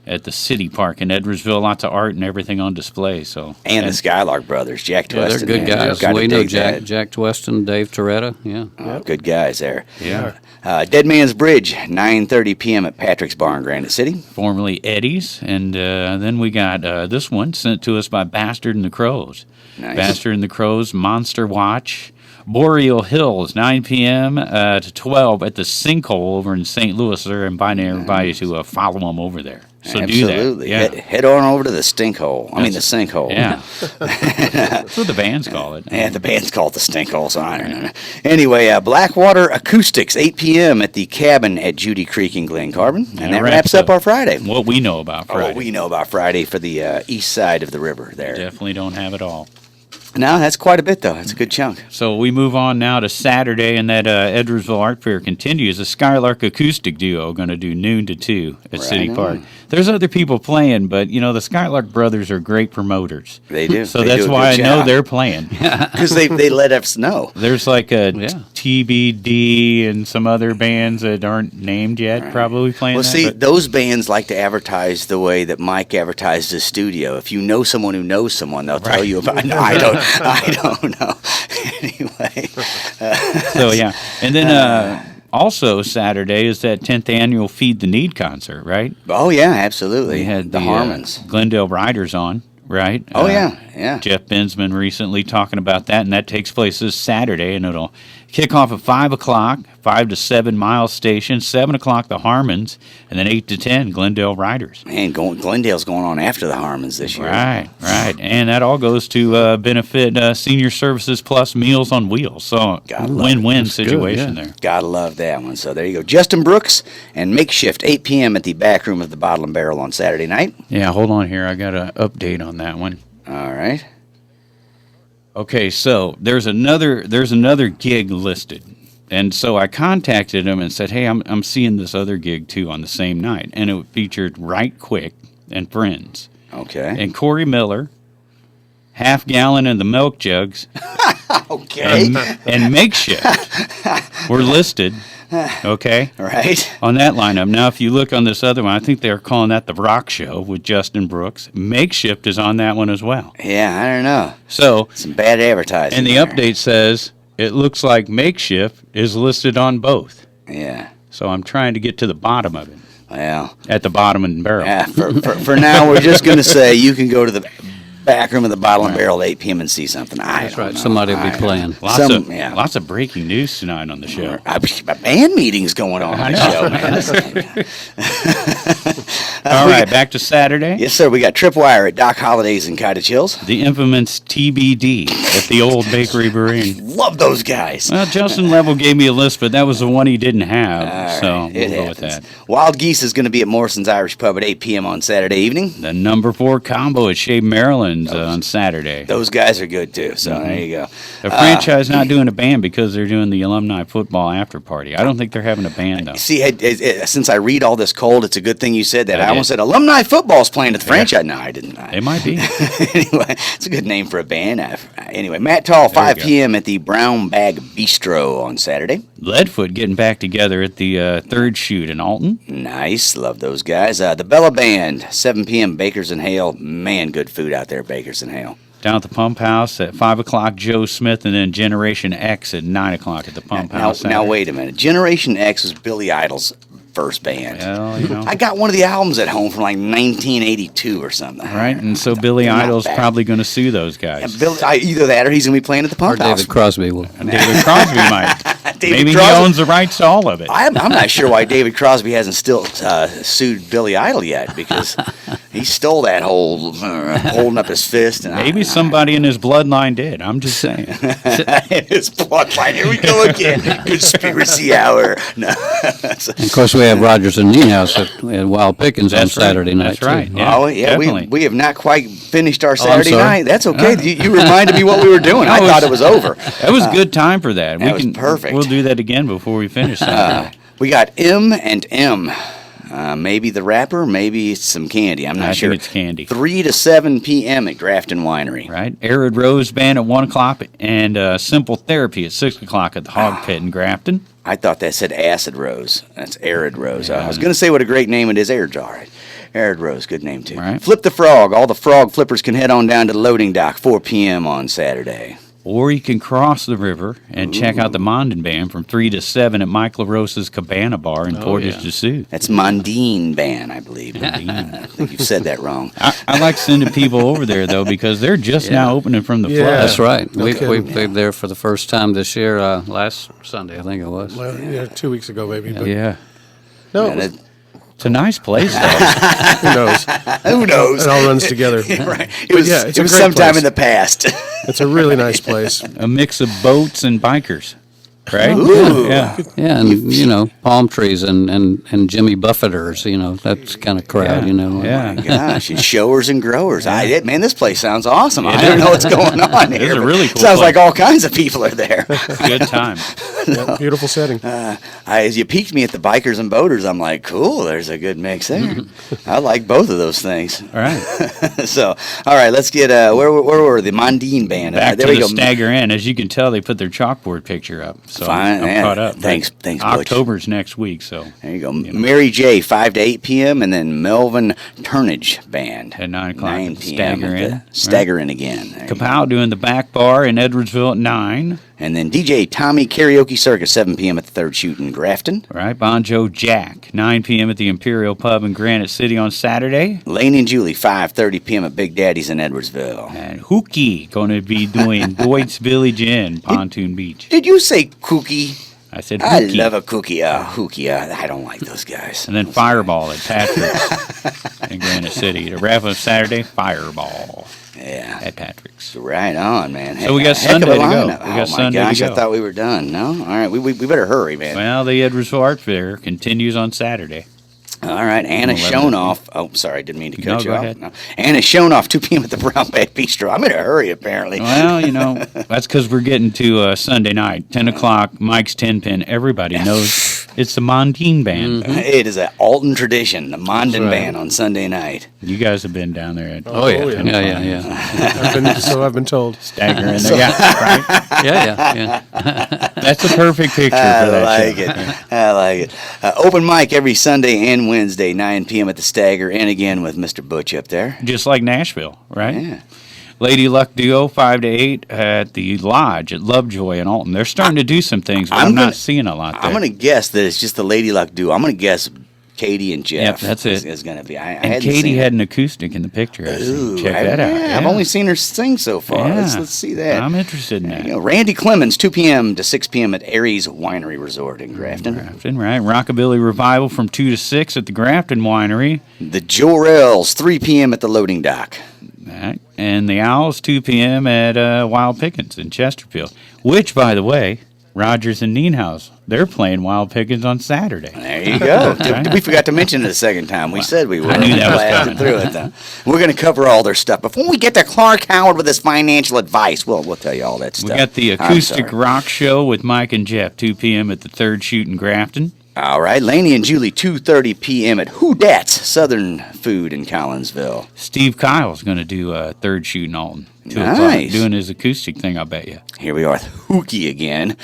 at the City Park in Edwardsville. Lots of art and everything on display. And the Skylark Brothers, Jack Yeah, Tweston. they're good guys. We know Jack Tweston, Dave Toretta. Yeah. Good guys there. Yeah. Dead Man's Bridge, 9:30 p.m. at Patrick's Bar in Granite City. Formerly Eddie's. And then we got this one sent to us by Bastard and the Crows. Nice. Bastard and the Crows, Monster Watch. Boreal Hills, 9 p.m. To 12 at the Sinkhole over in St. Louis. They're inviting everybody to follow them over there. So Absolutely. do that. Yeah. Head on over to the Stinkhole. The Sinkhole. Yeah. That's what the bands call it. Yeah, the band's called the Stinkhole, so I don't know. Anyway, Blackwater Acoustics, 8 p.m. at the Cabin at Judy Creek in Glen Carbon. And that wraps up our Friday. What we know about Friday. What we know about Friday for the east side of the river there. Definitely don't have it all. No, that's quite a bit, though. That's a good chunk. So we move on now to Saturday, and that Edwardsville Art Fair continues. The Skylark Acoustic Duo going to do noon to 2 at City Park. There's other people playing, but, the Skylark Brothers are great promoters. They do. So that's why I know they're playing. Because they let us know. There's like a TBD and some other bands that aren't named yet probably playing. Well, see, those bands like to advertise the way that Mike advertised his studio. If you know someone who knows someone, they'll tell you about it. I don't know. Anyway. So, yeah. And then also Saturday is that 10th annual Feed the Need concert, right? Oh, yeah, absolutely. We had the Harmons. Glendale Riders on, right? Oh, yeah. Jeff Bensman recently talking about that, and that takes place this Saturday, and it'll kick off at 5 o'clock, 5 to 7 Miles Station, 7 o'clock the Harmons, and then 8 to 10 Glendale Riders. Man, Glendale's going on after the Harmons this year. Right. And that all goes to benefit Senior Services Plus Meals on Wheels. So win-win situation there. Gotta love that one. So there you go. Justin Brooks and Makeshift, 8 p.m. at the back room of the Bottle and Barrel on Saturday night. Yeah, hold on here. I got an update on that one. All right. Okay, so there's another gig listed, and so I contacted him and said, "Hey, I'm seeing this other gig too on the same night," and it featured Right Quick and Friends. Okay. And Corey Miller, Half Gallon and the Milk Jugs. Okay. And Makeshift were listed. Okay. Right. On that lineup. Now, if you look on this other one, I think they're calling that the Rock Show with Justin Brooks. Makeshift is on that one as well. Yeah, I don't know. So some bad advertising. And the update says it looks like Makeshift is listed on both. Yeah. So I'm trying to get to the bottom of it. Well, at the bottom and barrel. Yeah. For now, we're just going to say you can go to the back room of the Bottle and Barrel at 8 p.m. and see something. That's right. Somebody will be playing. Lots of breaking news tonight on the show. A band meeting's going on the show, man. All right, back to Saturday. Yes, sir. We got Tripwire at Doc Holliday's in Cottage Hills. The infamous TBD at the Old Bakery Barine. Love those guys. Well, Justin Level gave me a list, but that was the one he didn't have, so we'll go with that. Wild Geese is going to be at Morrison's Irish Pub at 8 p.m. on Saturday evening. The number 4 combo at Chez, Marilyns on Saturday. Those guys are good, too, so there you go. The franchise not doing a band because they're doing the alumni football after party. I don't think they're having a band, though. See, since I read all this cold, it's a good thing you said that. I almost said alumni football's playing at the franchise. No, I didn't. They might be. Anyway, it's a good name for a band. Anyway, Matt Taul, 5 p.m. at the Brown Bag Bistro on Saturday. Leadfoot getting back together at the third shoot in Alton. Nice. Love those guys. The Bella Band, 7 p.m. Bakers and Hale. Man, good food out there, Bakers and Hale. Down at the Pump House at 5 o'clock, Joe Smith, and then Generation X at 9 o'clock at the Pump House. Now, wait a minute. Generation X was Billy Idol's first band. Well, I got one of the albums at home from like 1982 or something. Right, and so Billy Idol's probably going to sue those guys. Either that or he's going to be playing at the Pump House. David Crosby will. David Crosby might. Maybe he owns the rights to all of it. I'm not sure why David Crosby hasn't still sued Billy Idol yet, because he stole that whole holding up his fist. And maybe somebody in his bloodline did. I'm just saying. In his bloodline. Here we go again. Conspiracy hour. No. Of course, we have Rogers and Nienhaus at Wild Pickens on Saturday night. That's right. Too. Yeah, definitely. we have not quite finished our Saturday sorry. night. That's okay. You reminded me what we were doing. I thought it was over. That was a good time for that. That was perfect. We'll do that again before we finish Saturday. We got M&M. Maybe the rapper, maybe it's some candy. I'm not sure. I think it's candy. 3 to 7 p.m. at Grafton Winery. Right. Arid Rose Band at 1 o'clock and Simple Therapy at 6 o'clock at the Hog Pit in Grafton. I thought that said Acid Rose. That's Arid Rose. I was going to say what a great name it is. Aird's all right. Arid Rose, good name too. Right. Flip the Frog. All the frog flippers can head on down to the loading dock 4 p.m. on Saturday. Or you can cross the river and check out the Mondin Band from 3 to 7 at Mike LaRosa's Cabana Bar in Portage de Sioux. That's Mondine Band, I believe. I think you've said that wrong. I like sending people over there, though, because they're just now opening from the flood. That's right. We played there for the first time this year, last Sunday, I think it was. Well, 2 weeks ago, maybe. But Yeah. No, It's a nice place, though. who knows? Who knows? It all runs together. Right. It was, it's it a was great sometime place. in the past. It's a really nice place. A mix of boats and bikers, right? Ooh. Yeah. Yeah, and, palm trees and Jimmy Buffetters, that's kind of crowd, Yeah. Gosh, it's showers and growers. Man, this place sounds awesome. I don't know what's going on here. It's a but really cool sounds place. like all kinds of people are there. Good time. Yeah, beautiful setting. As you peeked me at the bikers and boaters, I'm like, cool, there's a good mix there. I like both of those things. All right. So, all right, let's get, where were the Mondine Band? Back there to we the go. Stagger Inn. As you can tell, they put their chalkboard picture up. So Fine, I'm man. caught up. Thanks, Butch. October's next week, so. There you go. Mary J, 5 to 8 p.m., and then Melvin Turnage Band. At 9 o'clock 9 at the p.m. Stagger at Inn. the Stagger Inn again. There you go. Kapow doing the back bar in Edwardsville at 9. And then DJ Tommy Karaoke Circus, 7 p.m. at the third shoot in Grafton. Right. Bonjo Jack, 9 p.m. at the Imperial Pub in Granite City on Saturday. Lane and Julie, 5:30 p.m. at Big Daddy's in Edwardsville. And Hookie going to be doing Boyd's Village Inn, Pontoon Beach. Did you say cookie? I said I Hookie. love a cookie. Hookie. I don't like those guys. And then Fireball at Patrick's in Granite City. To wrap up Saturday, Fireball Yeah. at Patrick's. Right on, man. So we got Heck of a Sunday to go. lineup. We got oh, Sunday my to gosh, go. I thought we were done. No? All right, we better hurry, man. Well, the Edwardsville Art Fair continues on Saturday. All right, Anna 11. Shonoff. Oh, sorry, didn't mean to cut No, you go off. ahead. No. Anna Shonoff, 2 p.m. at the Brown Bag Bistro. I'm in a hurry, apparently. Well, that's because we're getting to Sunday night, 10 o'clock, Mike's 10 Pin. Everybody knows it's the Mondine Band. It is an Alton tradition, the Mondin Band on Sunday night. You guys have been down there at Oh, yeah. Yeah. I've been told. Stagger in there. Yeah, right? Yeah. That's a perfect picture for that show. I like it. Open mic every Sunday and Wednesday, 9 p.m. at the Stagger, and again with Mr. Butch up there. Just like Nashville, right? Yeah. Lady Luck Duo, 5 to 8 at the Lodge at Lovejoy in Alton. They're starting to do some things, but I'm not seeing a lot there. I'm going to guess that it's just the Lady Luck Duo. I'm going to guess Katie and Jeff. Yep, that's it. Is going to be. I And hadn't Katie seen had it. an acoustic in the picture. Check I- that out. yeah, I've only seen her sing so far. Yeah. Let's see that. I'm interested in that. You know, Randy Clemens, 2 p.m. to 6 p.m. at Aries Winery Resort in Grafton. Grafton, right? Rockabilly Revival from 2 to 6 at the Grafton Winery. The Jorels, 3 p.m. at the loading dock. Right. And the Owls, 2 p.m. at Wild Pickens in Chesterfield. Which, by the way, Rogers and Nienhaus, they're playing Wild Pickens on Saturday. There you go. Right. We forgot to mention it the second time. We said we would. I knew that was Blasted coming. through it, though. We're going to cover all their stuff. Before we get to Clark Howard with his financial advice, we'll tell you all that stuff. We got the I'm Acoustic sorry. Rock Show with Mike and Jeff, 2 p.m. at the Third Shoot in Grafton. All right, Lanny and Julie, 2:30 p.m. at Who Dat's Southern Food in Collinsville. Steve Kyle's going to do a Third Shoot in Alton. 2 o'clock, Nice. doing his acoustic thing, I bet you. Here we are with Hookie again.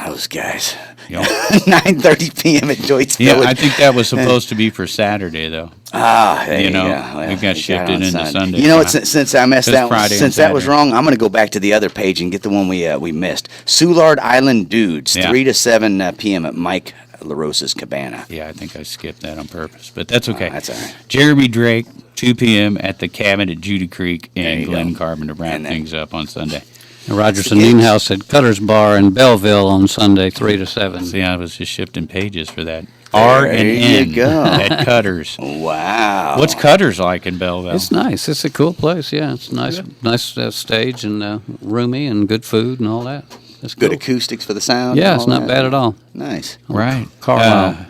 Those guys. Yep. 9:30 p.m. at Deutsche Yeah, Village. I think that was supposed to be for Saturday, though. There You know, go. Well, we got we shifted on into Sunday. You know what? Since I messed It's that, Friday and since that was Saturday. wrong, I'm going to go back to the other page and get the one we missed. Soulard Island Dudes, Yeah. 3 to 7 p.m. at Mike LaRosa's Cabana. Yeah, I think I skipped that on purpose, but that's okay. That's all right. Jeremy Drake, 2 p.m. at the Cabin at Judy Creek There and you Glen go. Carbon to wrap And then- things up on Sunday. And Rogers and Nienhaus at Cutter's Bar in Belleville on Sunday, 3 to 7. See, I was just shifting pages for that. R and you N go. at Cutters. Wow. What's Cutters like in Belleville? It's nice. It's a cool place. Yeah, it's nice, nice stage and roomy and good food and all that. It's good cool. acoustics for the sound? Yeah, and it's all not that? bad at all. Nice. Right. Carlisle.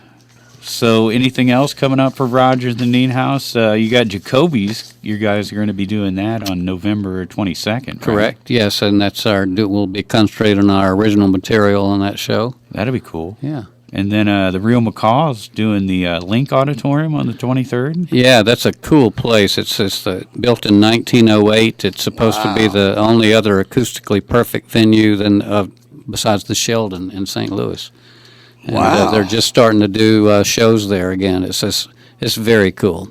So anything else coming up for Rogers and Nienhaus? You got Jacoby's. You guys are going to be doing that on November 22nd, right? Correct. Yes, and that's we'll be concentrating on our original material on that show. That'll be cool. Yeah. And then the Real Macaw's doing the Link Auditorium on the 23rd. Yeah, that's a cool place. It's built in 1908. It's supposed to be the only other acoustically perfect venue besides the Sheldon in St. Louis. And, Wow. they're just starting to do shows there again. It's very cool.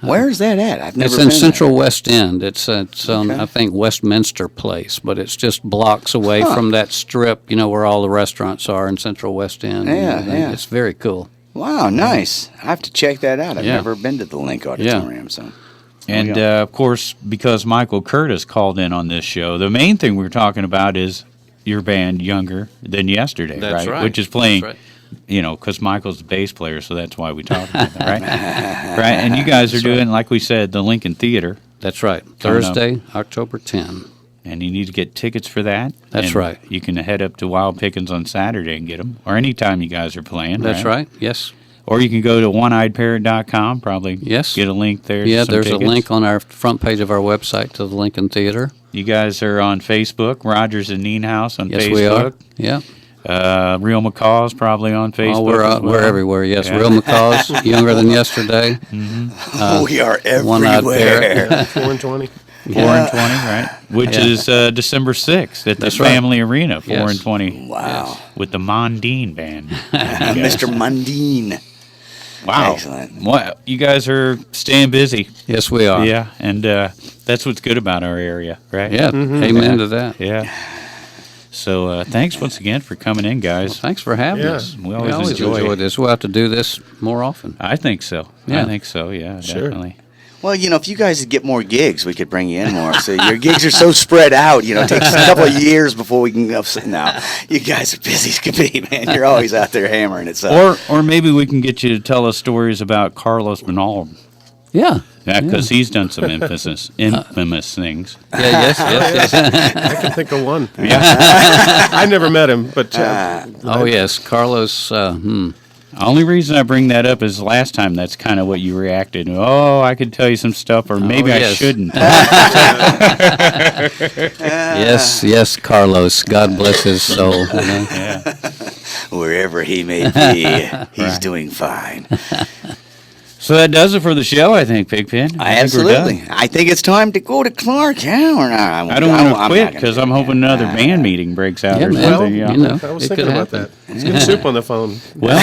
Where's that at? I've never It's been in there. Central West End. It's on, Okay. I think, Westminster Place, but it's just blocks away from that strip, where all the restaurants are in Central West End. and Yeah, everything. yeah. It's very cool. Wow, nice. I have to check that out. I've Yeah. never been to the Link Auditorium, so. And, yeah. of course, because Michael Curtis called in on this show, the main thing we're talking about is your band Younger Than Yesterday, That's right. Which is playing, That's right. Because Michael's the bass player, so that's why we talk about that, right? Right. And you guys are doing, like we said, the Lincoln Theater, That's right. Coming up. Thursday, October 10. and you need to get tickets for that. That's And right. You can head up to Wild Pickens on Saturday and get them, or anytime you guys are playing. That's right. Yes. Or you can go to oneeyedparrot.com, probably Yes. get a link there. to Yeah, some there's tickets. a link on our front page of our website to the Lincoln Theater. You guys are on Facebook, Rogers and Nienhaus on Yes, Facebook. we are. Yeah. Real Macaw's probably on Facebook. Oh, we're as well. everywhere. Yes, Yeah. Real Macaw's, Younger Than Yesterday. We are One-Eyed everywhere. Parrot. 4 and 20. 4 and 20, right? Which Yeah. is December 6th at the That's right. Family Arena, 4 Yes. and 20. Wow. With the Mondine Band. Mr. Mundine. Wow. Excellent. Well, you guys are staying busy. Yes, we are. Yeah, and that's what's good about our area, right? Yeah. Amen to that. Yeah. So thanks once again for coming in, guys. Thanks for having Yeah. us. We always enjoy this. We'll have to do this more often. I think so. Yeah. I think so, yeah, Sure. definitely. Well, if you guys would get more gigs, we could bring you in more. So your gigs are so spread out, it takes a couple of years before we can go. Now, you guys are busy as can be, man. You're always out there hammering it. So. Or maybe we can get you to tell us stories about Carlos Bernal. Yeah. Yeah, because he's done some infamous things. Yeah, yes. I can think of one. Yeah. I never met him, but Oh, yes. Carlos, Only reason I bring that up is last time that's kind of what you reacted. Oh, I could tell you some stuff, or maybe I yes. shouldn't. yes, Carlos. God bless his soul. Wherever he may be, he's doing fine. So that does it for the show, I think, Pigpen. I think we're done. Absolutely. I think it's time to go to Clark Howard. I don't want to quit because I'm hoping another band meeting breaks out Yeah, or man. something. Well, Yeah. You know, I was it thinking could about happen. that. Let's get Soup on the phone. Well,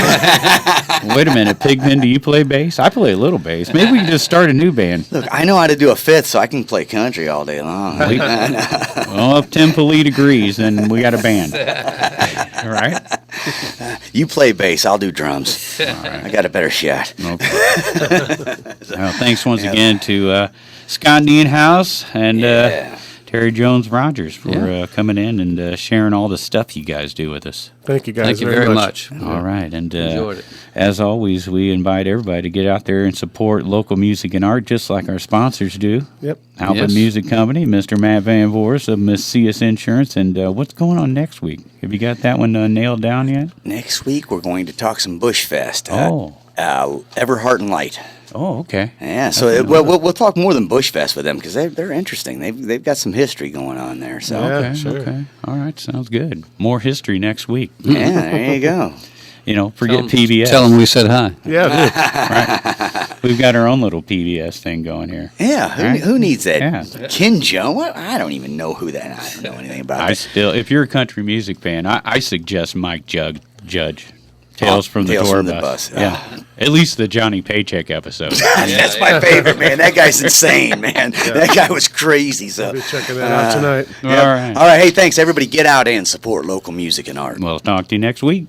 wait a minute, Pigman, do you play bass? I play a little bass. Maybe we can just start a new band. Look, I know how to do a fifth, so I can play country all day long. Well, if Tim Politte agrees, then we got a band. All right? You play bass, I'll do drums. I got a better shot. Okay. Well, thanks once again to Scott Nienhaus and Terry Jones-Rogers for coming in and sharing all the stuff you guys do with us. Thank you guys Thank you very much. All right. And Enjoyed it. as always, we invite everybody to get out there and support local music and art just like our sponsors do. Yep. Halpin Yes. Music Company, Mr. Matt Van Voorhis of Macias Insurance. And what's going on next week? Have you got that one nailed down yet? Next week, we're going to talk some Bushfest. Everheart and Light. Oh, okay. Yeah, so we'll talk more than Bushfest with them because they're interesting. They've got some history going on there. So Okay, sure. okay. All right, sounds good. More history next week. yeah, there you go. Forget PBS. Tell them we said hi. Yeah, dude. We've got our own little PBS thing going here. Yeah, Right? who needs that? Yeah. Ken Joe? I don't even know who that. I don't know anything about it. If you're a country music fan, I suggest Mike Judge. Tales from the Tales Tour from the Bus. Bus. Yeah. At least the Johnny Paycheck episode. That's my favorite, man. That guy's insane, man. That guy was crazy. So I'll be checking that out tonight. All right. All right. Hey, thanks everybody. Get out and support local music and art. We'll talk to you next week.